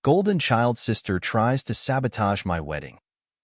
Golden child sister tries to sabotage my wedding.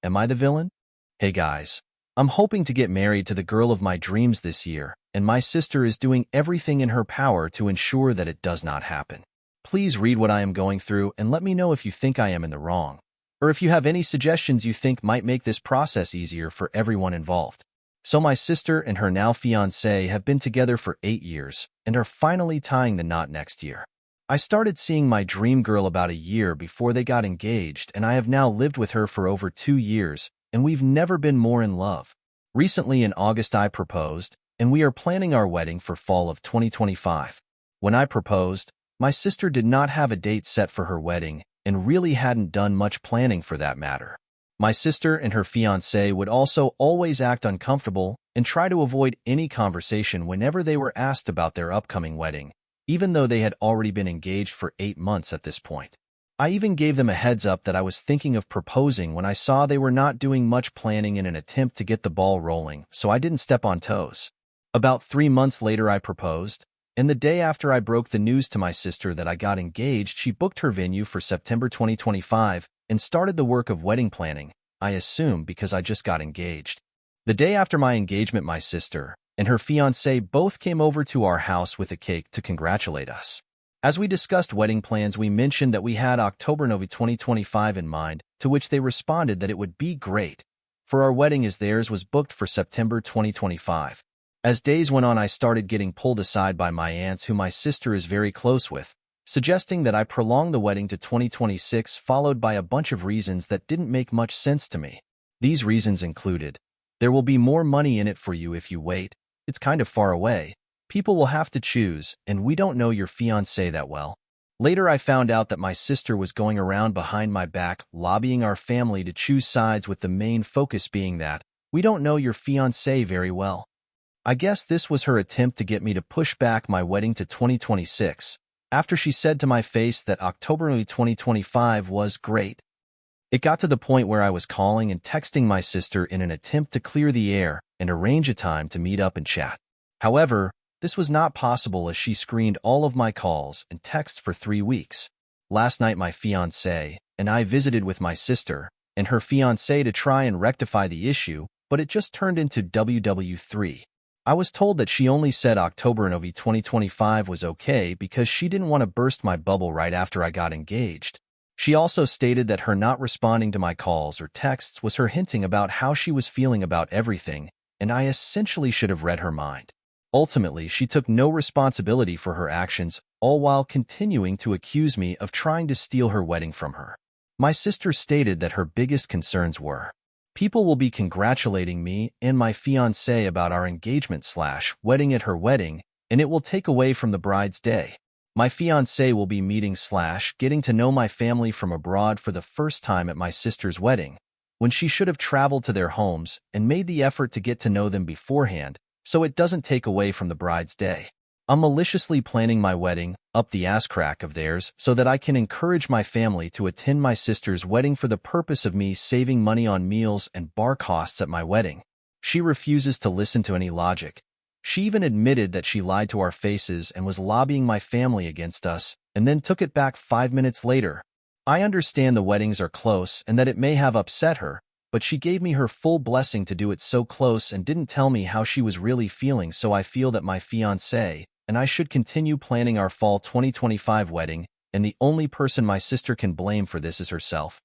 Am I the villain? Hey guys, I'm hoping to get married to the girl of my dreams this year, and my sister is doing everything in her power to ensure that it does not happen. Please read what I am going through and let me know if you think I am in the wrong, or if you have any suggestions you think might make this process easier for everyone involved. So my sister and her now fiancé have been together for 8 years and are finally tying the knot next year. I started seeing my dream girl about a year before they got engaged, and I have now lived with her for over 2 years, and we've never been more in love. Recently in August I proposed, and we are planning our wedding for fall of 2025. When I proposed, my sister did not have a date set for her wedding and really hadn't done much planning for that matter. My sister and her fiancé would also always act uncomfortable and try to avoid any conversation whenever they were asked about their upcoming wedding, even though they had already been engaged for 8 months at this point. I even gave them a heads up that I was thinking of proposing when I saw they were not doing much planning in an attempt to get the ball rolling, so I didn't step on toes. About 3 months later I proposed, and the day after I broke the news to my sister that I got engaged, she booked her venue for September 2025 and started the work of wedding planning, I assume because I just got engaged. The day after my engagement, my sister and her fiancé both came over to our house with a cake to congratulate us. As we discussed wedding plans, we mentioned that we had October 2025 in mind, to which they responded that it would be great for our wedding as theirs was booked for September 2025. As days went on, I started getting pulled aside by my aunts, who my sister is very close with, suggesting that I prolong the wedding to 2026, followed by a bunch of reasons that didn't make much sense to me. These reasons included, there will be more money in it for you if you wait, it's kind of far away, people will have to choose, and we don't know your fiancé that well. Later I found out that my sister was going around behind my back lobbying our family to choose sides, with the main focus being that we don't know your fiancé very well. I guess this was her attempt to get me to push back my wedding to 2026, after she said to my face that October 2025 was great. It got to the point where I was calling and texting my sister in an attempt to clear the air and arrange a time to meet up and chat. However, this was not possible as she screened all of my calls and texts for 3 weeks. Last night my fiancé and I visited with my sister and her fiancé to try and rectify the issue, but it just turned into WW3. I was told that she only said October 2025 was okay because she didn't want to burst my bubble right after I got engaged. She also stated that her not responding to my calls or texts was her hinting about how she was feeling about everything, and I essentially should have read her mind. Ultimately, she took no responsibility for her actions, all while continuing to accuse me of trying to steal her wedding from her. My sister stated that her biggest concerns were, people will be congratulating me and my fiancé about our engagement/wedding at her wedding, and it will take away from the bride's day. My fiancé will be meeting/getting to know my family from abroad for the first time at my sister's wedding, when she should have traveled to their homes and made the effort to get to know them beforehand, so it doesn't take away from the bride's day. I'm maliciously planning my wedding, up the ass crack of theirs, so that I can encourage my family to attend my sister's wedding for the purpose of me saving money on meals and bar costs at my wedding. She refuses to listen to any logic. She even admitted that she lied to our faces and was lobbying my family against us, and then took it back 5 minutes later. I understand the weddings are close and that it may have upset her, but she gave me her full blessing to do it so close and didn't tell me how she was really feeling, so I feel that my fiancé and I should continue planning our fall 2025 wedding, and the only person my sister can blame for this is herself.